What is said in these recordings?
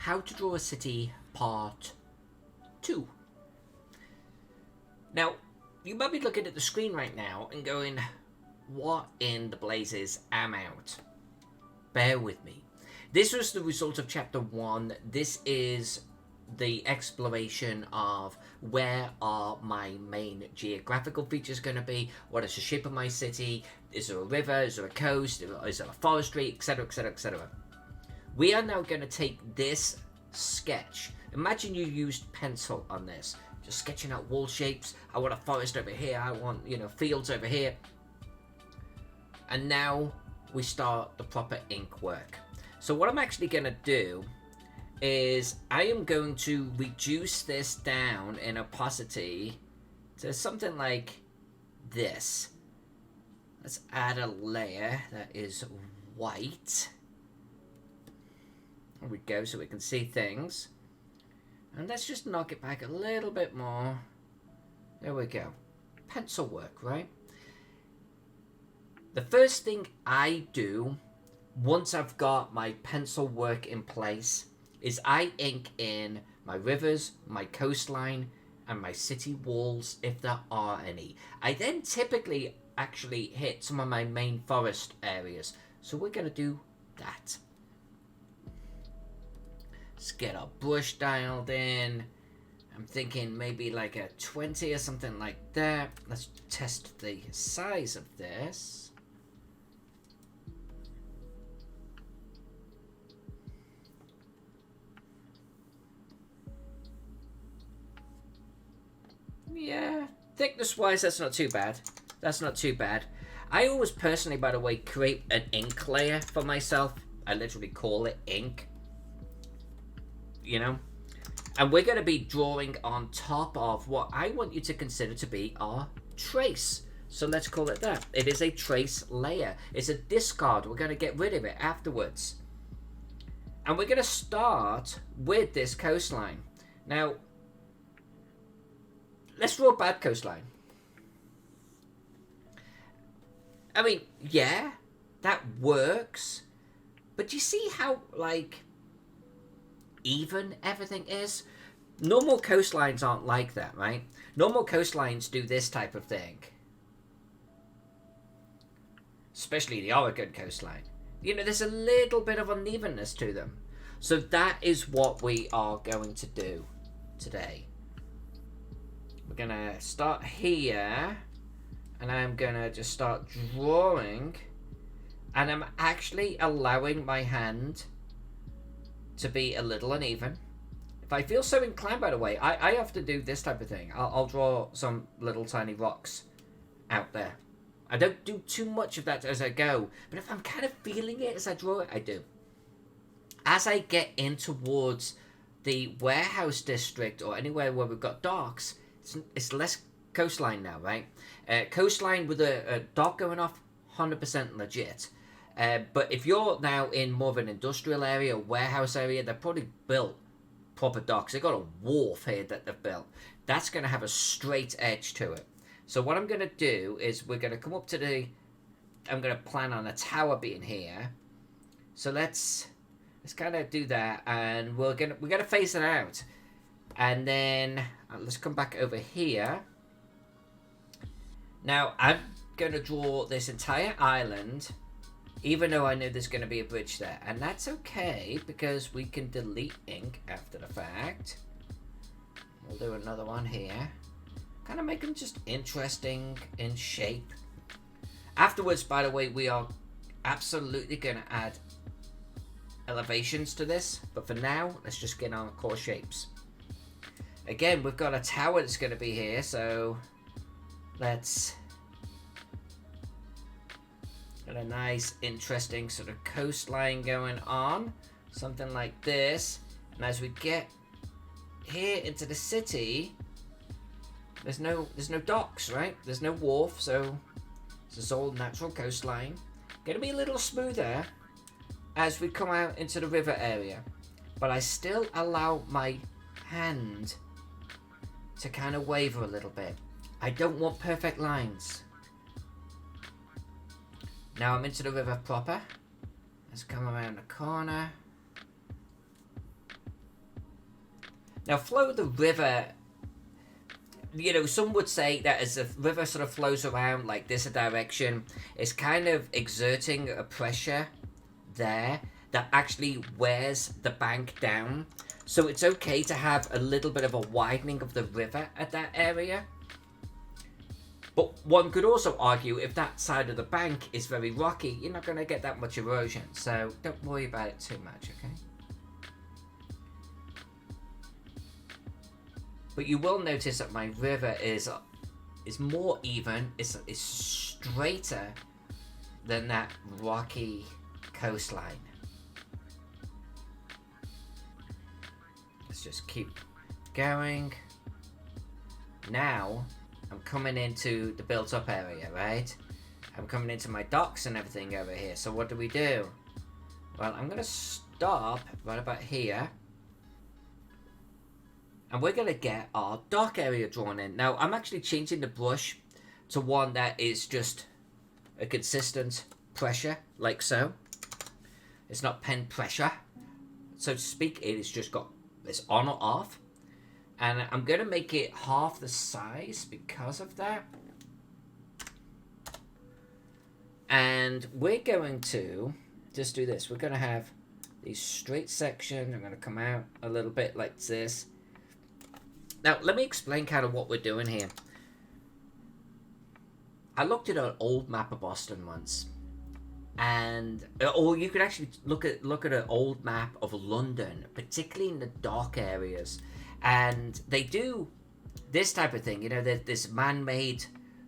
How to Draw a City Part 2. Now, you might be looking at the screen right now and going, what in the blazes am out? Bear with me. This was the result of Chapter 1. This is the exploration of where are my main geographical features going to be, what is the shape of my city, is there a river, is there a coast, is there a forestry, etc, etc, etc. We are now going to take this sketch. Imagine you used pencil on this, just sketching out wall shapes. I want a forest over here, I want, fields over here. And now we start the proper ink work. So what I'm actually going to do is I am going to reduce this down in opacity to something like this. Let's add a layer that is white. There we go, so we can see things. And let's just knock it back a little bit more. There we go. Pencil work, right? The first thing I do once I've got my pencil work in place is I ink in my rivers, my coastline, and my city walls, if there are any. I then typically actually hit some of my main forest areas. So we're going to do that. Let's get our brush dialed in. I'm thinking maybe like a 20 or something like that. Let's test the size of this. Yeah, thickness-wise, that's not too bad. That's not too bad. I always personally, by the way, create an ink layer for myself. I literally call it ink. And we're going to be drawing on top of what I want you to consider to be our trace. So let's call it that. It is a trace layer. It's a discard. We're going to get rid of it afterwards. And we're going to start with this coastline. Now, let's draw a bad coastline. I mean, yeah, that works. But do you see how, even everything is? Normal coastlines aren't like that, right? Normal coastlines do this type of thing. Especially the Oregon coastline. There's a little bit of unevenness to them. So that is what we are going to do today. We're going to start here. And I'm going to just start drawing. And I'm actually allowing my hand to be a little uneven. If I feel so inclined, by the way, I have to do this type of thing. I'll draw some little tiny rocks out there. I don't do too much of that as I go. But if I'm kind of feeling it as I draw it, I do. As I get in towards the warehouse district or anywhere where we've got docks, it's less coastline now, right? Coastline with a dock going off, 100% legit. But if you're now in more of an industrial area, warehouse area, they've probably built proper docks. They've got a wharf here that they've built. That's going to have a straight edge to it. So what I'm going to do is we're going to come up to I'm going to plan on a tower being here. So let's kind of do that, and we're going to phase it out. And then let's come back over here. Now, I'm going to draw this entire island, even though I know there's going to be a bridge there. And that's okay, because we can delete ink after the fact. We'll do another one here. Kind of make them just interesting in shape. Afterwards, by the way, we are absolutely going to add elevations to this. But for now, let's just get on core shapes. Again, we've got a tower that's going to be here, so let's get a nice, interesting sort of coastline going on. Something like this. And as we get here into the city, there's no docks, right? There's no wharf, so this is all natural coastline. Going to be a little smoother as we come out into the river area. But I still allow my hand to kind of waver a little bit. I don't want perfect lines. Now I'm into the river proper. Let's come around the corner. Now, flow of the river, some would say that as the river sort of flows around like this direction, it's kind of exerting a pressure there that actually wears the bank down. So it's okay to have a little bit of a widening of the river at that area. But one could also argue if that side of the bank is very rocky, you're not going to get that much erosion. So don't worry about it too much, okay? But you will notice that my river is more even, is straighter than that rocky coastline. Let's just keep going. Now I'm coming into the built up area, right? I'm coming into my docks and everything over here. So what do we do? Well, I'm gonna stop right about here. And we're going to get our dock area drawn in. Now, I'm actually changing the brush to one that is just a consistent pressure, like so. It's not pen pressure, so to speak. It has just got this on or off. And I'm going to make it half the size because of that. And we're going to just do this. We're going to have these straight sections. I'm going to come out a little bit like this. Now, let me explain kind of what we're doing here. I looked at an old map of Boston once, and or you could actually look at an old map of London, particularly in the dock areas, and they do this type of thing. There's this man-made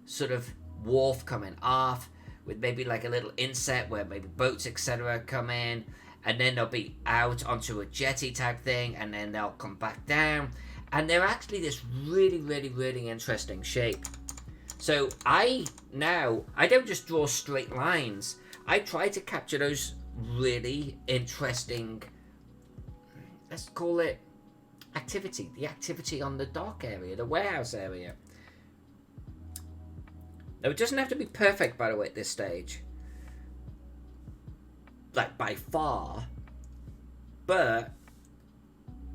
sort of wharf coming off with maybe like a little inset where maybe boats, etc., come in, and then they'll be out onto a jetty type thing, and then they'll come back down. And they're actually this really, really, really interesting shape. So I don't just draw straight lines. I try to capture those really interesting, let's call it activity. The activity on the dock area, the warehouse area. Now, it doesn't have to be perfect, by the way, at this stage. Like, by far. But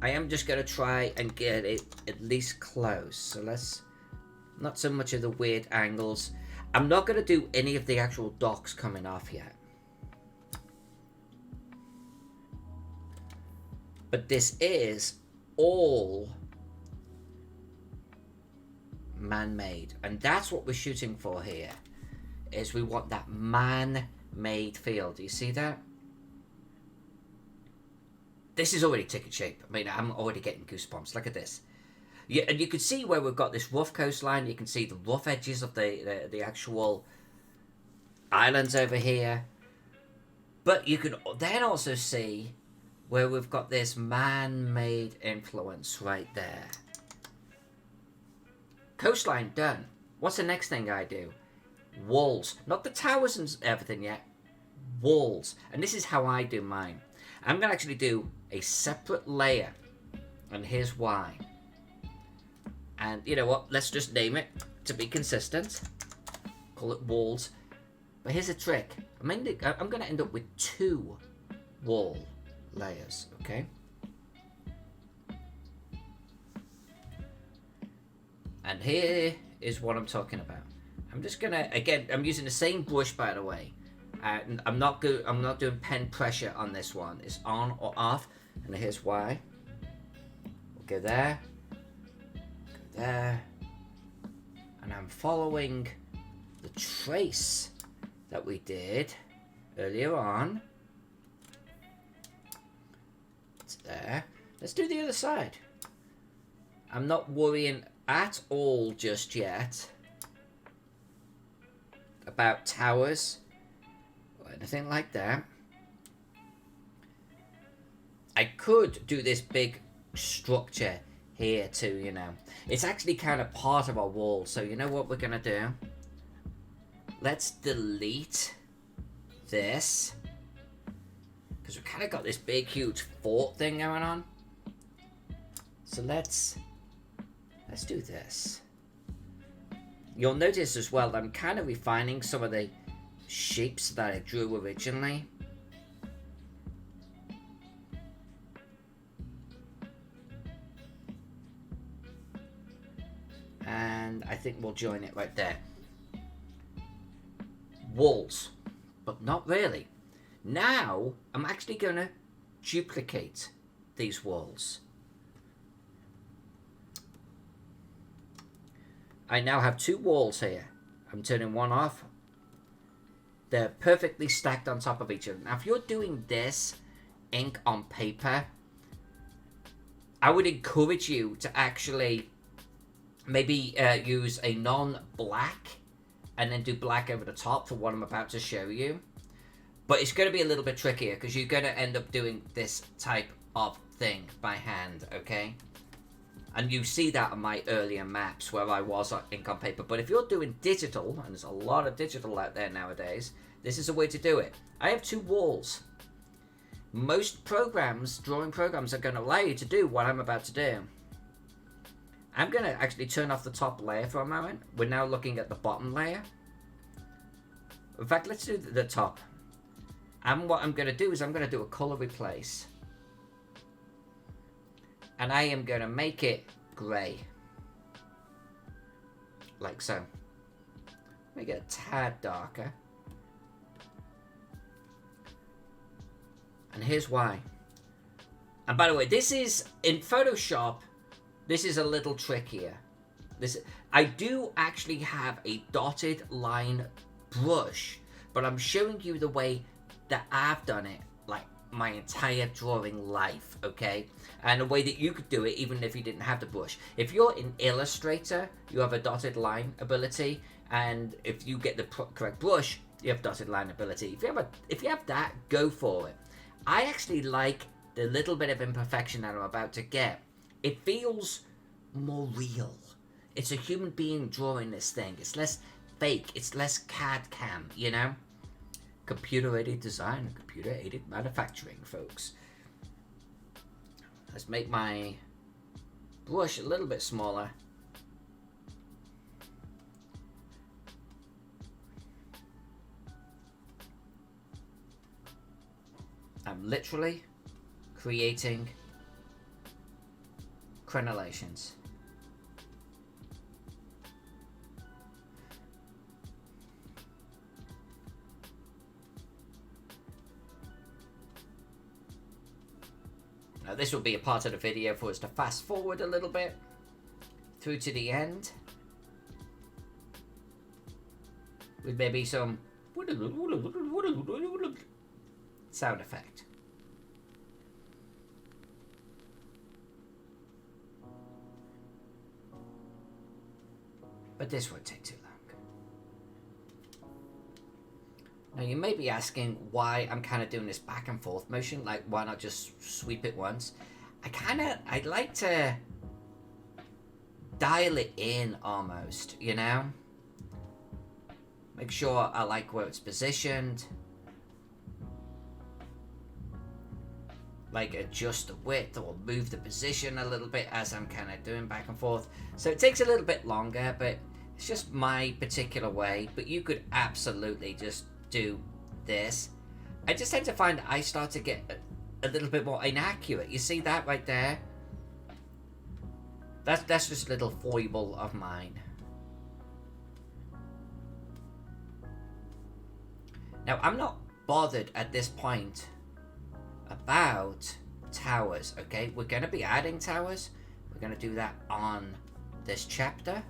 I am just going to try and get it at least close. So let's, not so much of the weird angles. I'm not going to do any of the actual docks coming off yet. But this is all man-made. And that's what we're shooting for here. Is we want that man-made feel. Do you see that? This is already taking shape. I mean, I'm already getting goosebumps. Look at this. Yeah, and you can see where we've got this rough coastline. You can see the rough edges of the actual islands over here. But you can then also see where we've got this man-made influence right there. Coastline done. What's the next thing I do? Walls. Not the towers and everything yet. Walls. And this is how I do mine. I'm going to actually do a separate layer. And here's why. And you know what? Let's just name it to be consistent. Call it walls. But here's a trick. I'm going to end up with 2 wall layers. Okay? And here is what I'm talking about. I'm just going to, again, I'm using the same brush, by the way. And I'm not doing pen pressure on this one. It's on or off. And here's why. We'll go there. Go there. And I'm following the trace that we did earlier on. It's there. Let's do the other side. I'm not worrying at all just yet about towers or anything like that. I could do this big structure here too, you know. It's actually kind of part of our wall. So you know what we're going to do? Let's delete this. Because we've kind of got this big, huge fort thing going on. So let's do this. You'll notice as well that I'm kind of refining some of the shapes that I drew originally. And I think we'll join it right there. Walls, but not really. Now I'm actually going to duplicate these walls. I now have 2 walls here. I'm turning one off. They're perfectly stacked on top of each other. Now if you're doing this ink on paper, I would encourage you to actually maybe use a non-black and then do black over the top for what I'm about to show you. But it's going to be a little bit trickier because you're going to end up doing this type of thing by hand, okay? And you see that on my earlier maps where I was on ink on paper. But if you're doing digital, and there's a lot of digital out there nowadays, this is a way to do it. I have 2 walls. Most programs, drawing programs, are going to allow you to do what I'm about to do. I'm going to actually turn off the top layer for a moment. We're now looking at the bottom layer. In fact, let's do the top. And what I'm going to do is I'm going to do a color replace. And I am going to make it grey. Like so. Make it a tad darker. And here's why. And by the way, this is, in Photoshop, this is a little trickier. I do actually have a dotted line brush, but I'm showing you the way that I've done it, like my entire drawing life, okay? And a way that you could do it even if you didn't have the brush. If you're in Illustrator, you have a dotted line ability, and if you get the correct brush, you have dotted line ability. If you have that, go for it. I actually like the little bit of imperfection that I'm about to get. It feels more real. It's a human being drawing this thing. It's less fake. It's less CAD CAM, you know? Computer-aided design and computer-aided manufacturing, folks. Let's make my brush a little bit smaller. I'm literally creating crenellations. Now this will be a part of the video for us to fast forward a little bit through to the end with maybe some sound effect. But this won't take too long. Now you may be asking why I'm kind of doing this back and forth motion, like why not just sweep it once? I'd like to dial it in almost, you know? Make sure I like where it's positioned. Like adjust the width or move the position a little bit as I'm kind of doing back and forth. So it takes a little bit longer, but it's just my particular way. But you could absolutely just do this. I just tend to find I start to get a little bit more inaccurate. You see that right there? That's just a little foible of mine. Now I'm not bothered at this point about towers, okay? We're going to be adding towers. We're going to do that on this chapter.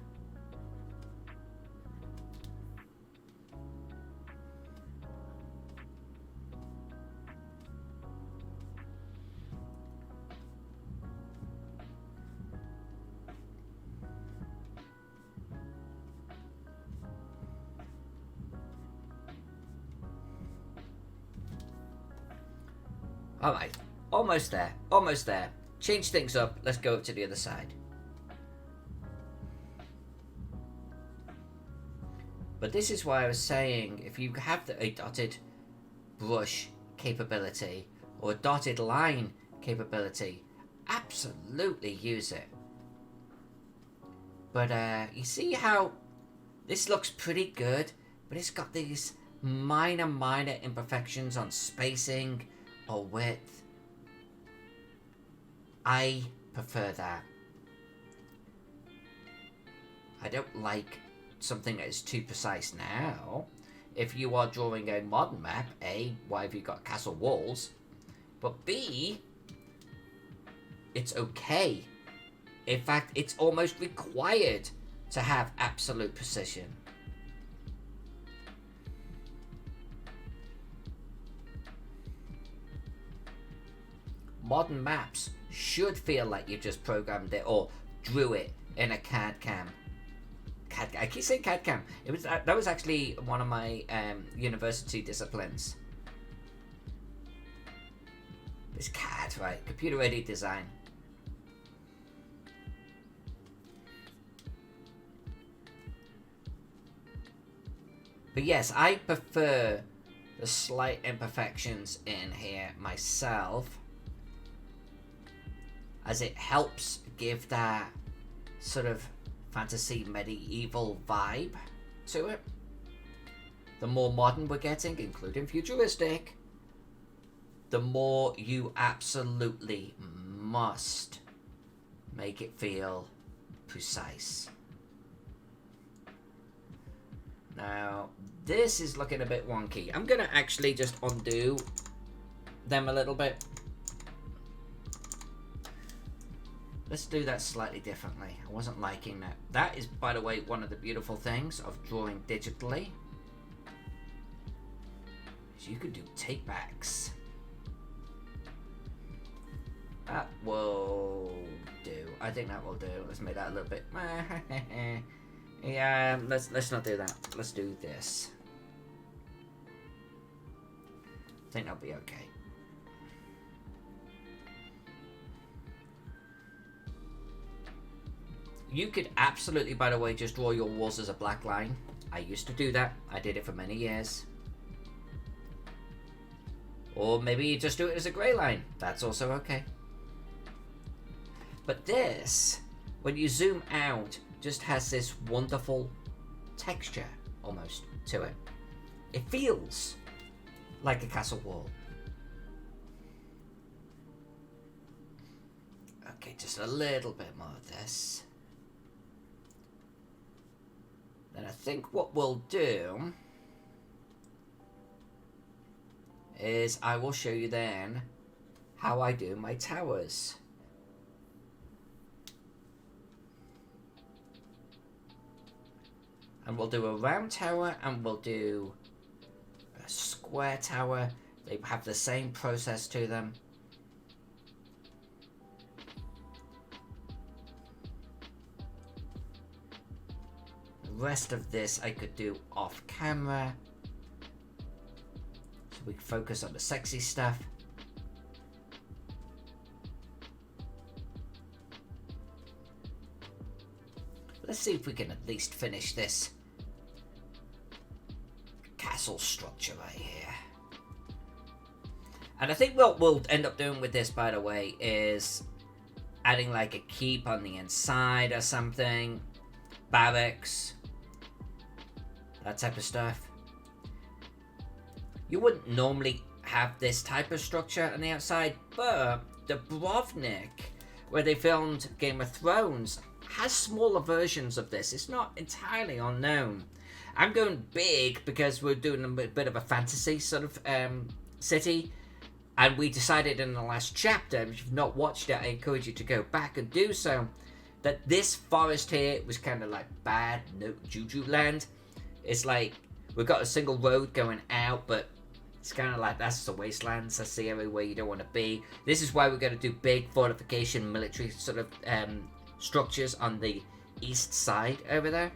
Alright, almost there, almost there. Change things up, let's go to the other side. But this is why I was saying, if you have a dotted brush capability, or a dotted line capability, absolutely use it. But you see how this looks pretty good, but it's got these minor imperfections on spacing, or width. I prefer that. I don't like something that is too precise now. If you are drawing a modern map, A, why have you got castle walls? But B, it's okay. In fact, it's almost required to have absolute precision. Modern maps should feel like you just programmed it or drew it in a CAD CAM. I keep saying CAD CAM. That was actually one of my university disciplines. It's CAD, right? Computer aided design. But yes, I prefer the slight imperfections in here myself, as it helps give that sort of fantasy medieval vibe to it. The more modern we're getting, including futuristic, the more you absolutely must make it feel precise. Now, this is looking a bit wonky. I'm going to actually just undo them a little bit. Let's do that slightly differently. I wasn't liking that. That is, by the way, one of the beautiful things of drawing digitally. Is you could do take-backs. That will do. I think that will do. Let's make that a little bit... Yeah, let's not do that. Let's do this. I think that'll be okay. You could absolutely, by the way, just draw your walls as a black line. I used to do that. I did it for many years. Or maybe you just do it as a grey line. That's also okay. But this, when you zoom out, just has this wonderful texture almost to it. It feels like a castle wall. Okay, just a little bit more of this. Then I think what we'll do is I will show you then how I do my towers. And we'll do a round tower and we'll do a square tower. They have the same process to them. The rest of this I could do off camera. So we can focus on the sexy stuff. Let's see if we can at least finish this castle structure right here. And I think what we'll end up doing with this, by the way, is adding like a keep on the inside or something. Barracks. That type of stuff. You wouldn't normally have this type of structure on the outside, but the Dubrovnik, where they filmed Game of Thrones, has smaller versions of this. It's not entirely unknown. I'm going big because we're doing a bit of a fantasy sort of city, and we decided in the last chapter, if you've not watched it, I encourage you to go back and do so, that this forest here was kind of like bad, no juju land. It's like we've got a single road going out, but it's kind of like that's the wastelands. That's the area where you don't want to be. This is why we're going to do big fortification military sort of structures on the east side over there.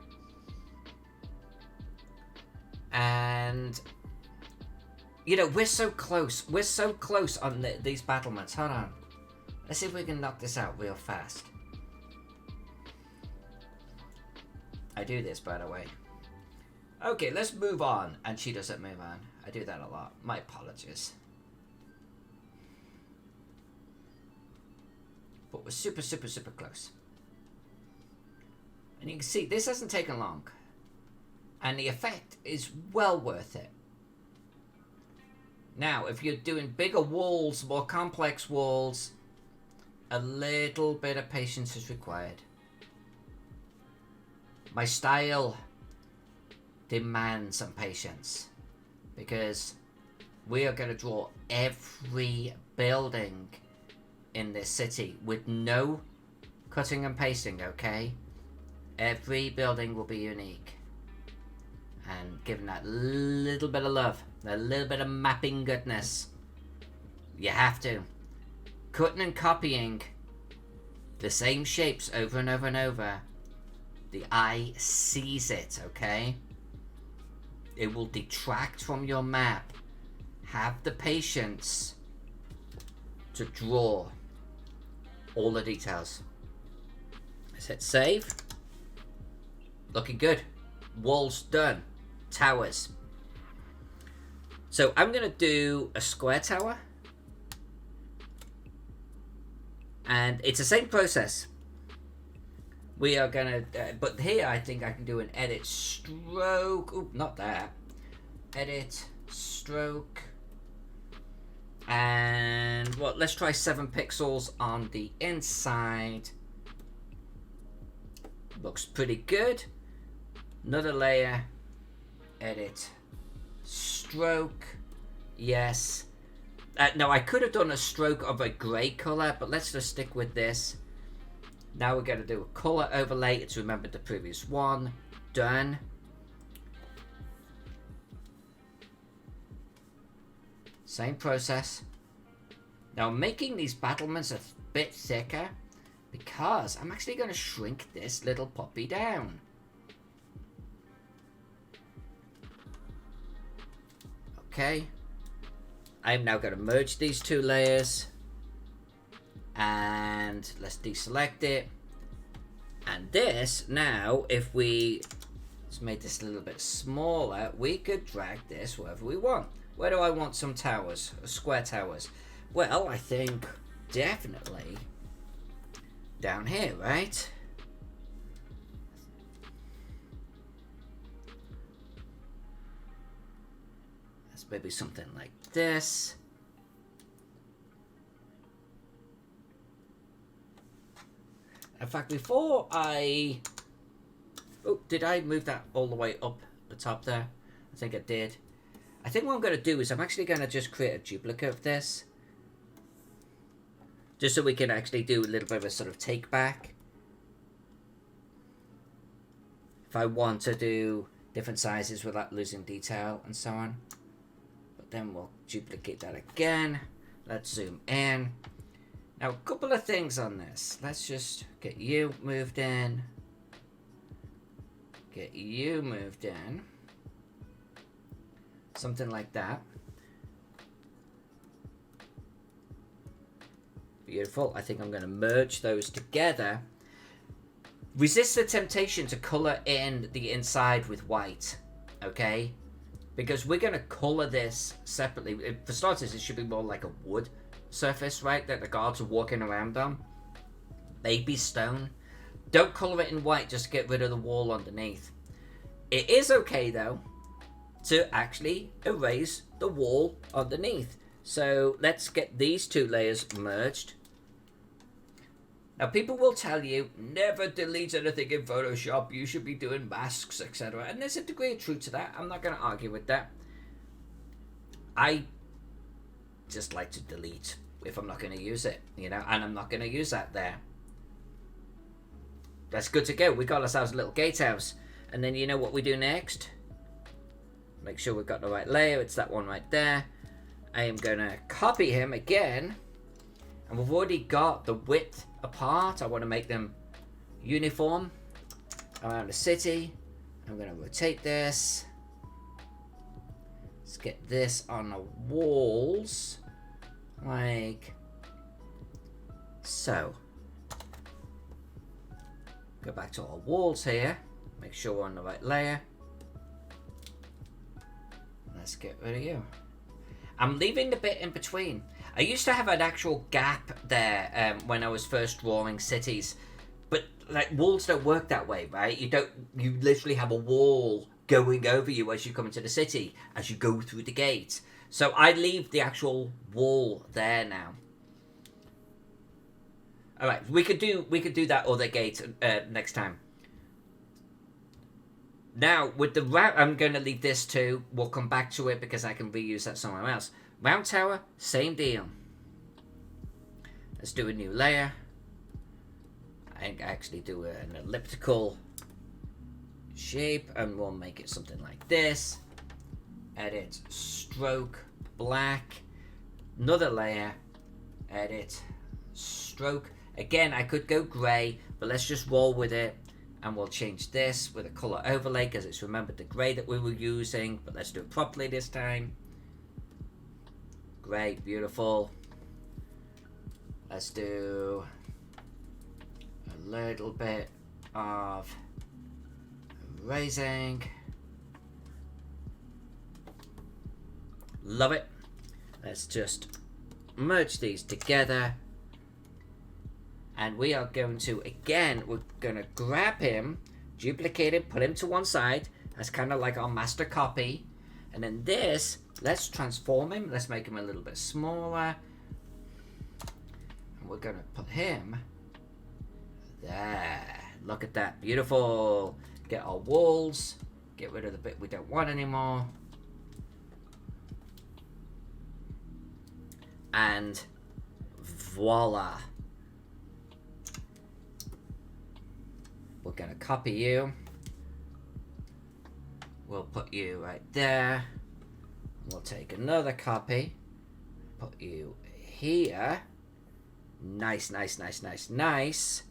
And you know, we're so close. We're so close on these battlements. Hold on. Let's see if we can knock this out real fast. I do this, by the way. Okay, let's move on. And she doesn't move on. I do that a lot. My apologies. But we're super, super, super close. And you can see, this hasn't taken long. And the effect is well worth it. Now, if you're doing bigger walls, more complex walls, a little bit of patience is required. My style demands some patience, because we are going to draw every building in this city with no cutting and pasting, okay? Every building will be unique. And given that little bit of love, a little bit of mapping goodness, you have to. Cutting and copying the same shapes over and over and over, the eye sees it, okay? It will detract from your map. Have the patience to draw all the details. Let's hit save. Looking good. Walls done. Towers. So I'm going to do a square tower. And it's the same process. We are going to... but here I think I can do an edit stroke. Oop, not that. Edit stroke. And well, let's try 7 pixels on the inside. Looks pretty good. Another layer. Edit stroke. Yes. No, I could have done a stroke of a grey colour, but let's just stick with this. Now we're going to do a colour overlay. It's remembered the previous one. Done. Same process. Now I'm making these battlements a bit thicker because I'm actually going to shrink this little puppy down. Okay. I'm now going to merge these 2 layers. And let's deselect it. And this, now, if we just made this a little bit smaller, we could drag this wherever we want. Where do I want some towers? Square towers. Well, I think definitely down here, right? That's maybe something like this. In fact, before I... oh, did I move that all the way up the top there? I think I did. I think what I'm going to do is I'm actually going to just create a duplicate of this. Just so we can actually do a little bit of a sort of take back. If I want to do different sizes without losing detail and so on. But then we'll duplicate that again. Let's zoom in. Now, a couple of things on this. Let's just get you moved in. Get you moved in. Something like that. Beautiful. I think I'm going to merge those together. Resist the temptation to colour in the inside with white. Okay? Because we're going to colour this separately. For starters, it should be more like a wood surface, right? That the guards are walking around on. Baby stone. Don't colour it in white just to get rid of the wall underneath. It is okay, though, to actually erase the wall underneath. So let's get these 2 layers merged. Now people will tell you, never delete anything in Photoshop, you should be doing masks, etc. And there's a degree of truth to that. I'm not going to argue with that. I just like to delete if I'm not going to use it, you know, and I'm not going to use that there. That's good to go. We got ourselves a little gatehouse. And then you know what we do next? Make sure we've got the right layer. It's that one right there. I am going to copy him again. And we've already got the width apart. I want to make them uniform around the city. I'm going to rotate this. Let's get this on the walls. Like so. Go back to our walls here. Make sure we're on the right layer. Let's get rid of you. I'm leaving the bit in between. I used to have an actual gap there when I was first drawing cities, but like walls don't work that way, right? You literally have a wall going over you as you come into the city, as you go through the gate. So I leave the actual wall there now. All right, we could do that other gate next time. Now, with the round, I'm going to leave this too. We'll come back to it because I can reuse that somewhere else. Round tower, same deal. Let's do a new layer. I actually do an elliptical shape, and we'll make it something like this. Edit, stroke, black. Another layer. Edit, stroke. Again, I could go grey, but let's just roll with it. And we'll change this with a color overlay because it's remembered the grey that we were using. But let's do it properly this time. Grey, beautiful. Let's do a little bit of erasing. Love it. Let's just merge these together. And we are going to, again, we're going to grab him, duplicate him, put him to one side. That's kind of like our master copy. And then this, let's transform him. Let's make him a little bit smaller. And we're going to put him there. Look at that. Beautiful. Get our walls. Get rid of the bit we don't want anymore. And voila. We're going to copy you. We'll put you right there. We'll take another copy. Put you here. Nice, nice, nice, nice, nice.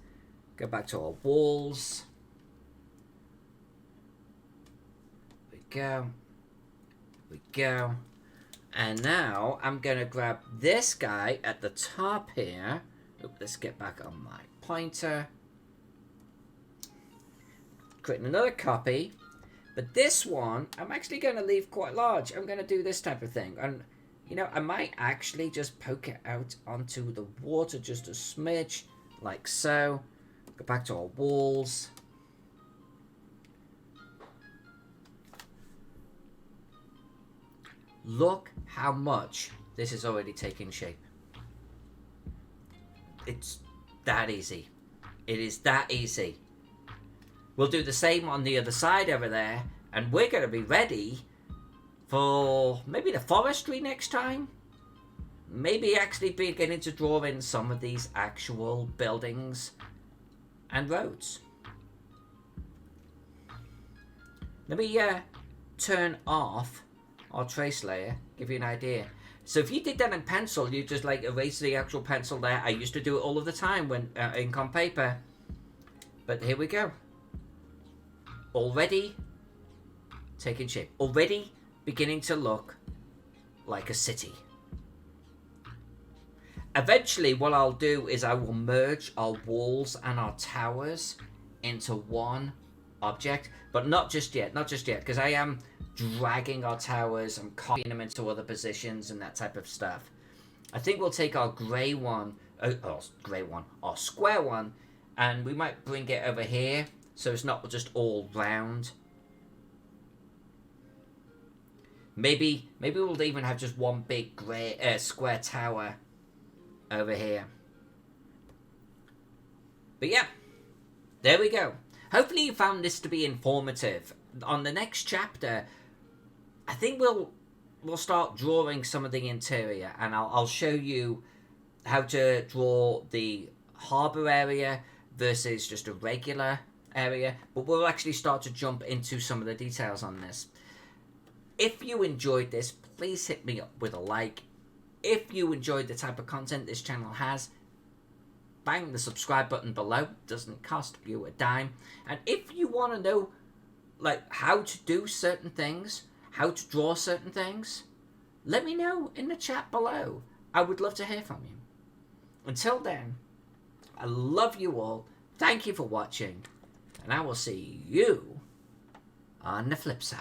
Go back to our walls. We go. We go. And now I'm going to grab this guy at the top here. Oop, let's get back on my pointer. Creating another copy, but this one I'm actually going to leave quite large. I'm going to do this type of thing, and you know, I might actually just poke it out onto the water just a smidge, like so. Go back to our walls. Look how much this is already taking shape. It's that easy. It is that easy. We'll do the same on the other side over there, and we're going to be ready for maybe the forestry next time. Maybe actually beginning to draw in some of these actual buildings and roads. Let me turn off our trace layer, give you an idea. So if you did that in pencil, you just like erase the actual pencil there. I used to do it all of the time when ink on paper. But here we go. Already taking shape. Already beginning to look like a city. Eventually what I'll do is I will merge our walls and our towers into one object. But not just yet. Not just yet. Because I am dragging our towers and copying them into other positions and that type of stuff. I think we'll take our grey one. Our square one. And we might bring it over here. So it's not just all round. Maybe we'll even have just one big grey square tower over here. But yeah, there we go. Hopefully you found this to be informative. On the next chapter, I think we'll start drawing some of the interior, and I'll show you how to draw the harbour area versus just a regular area, but we'll actually start to jump into some of the details on this. If you enjoyed this, please hit me up with a like. If you enjoyed the type of content this channel has, bang the subscribe button below. Doesn't cost you a dime. And if you want to know like how to do certain things, how to draw certain things, let me know in the chat below. I would love to hear from you. Until then, I love you all. Thank you for watching. And I will see you on the flip side.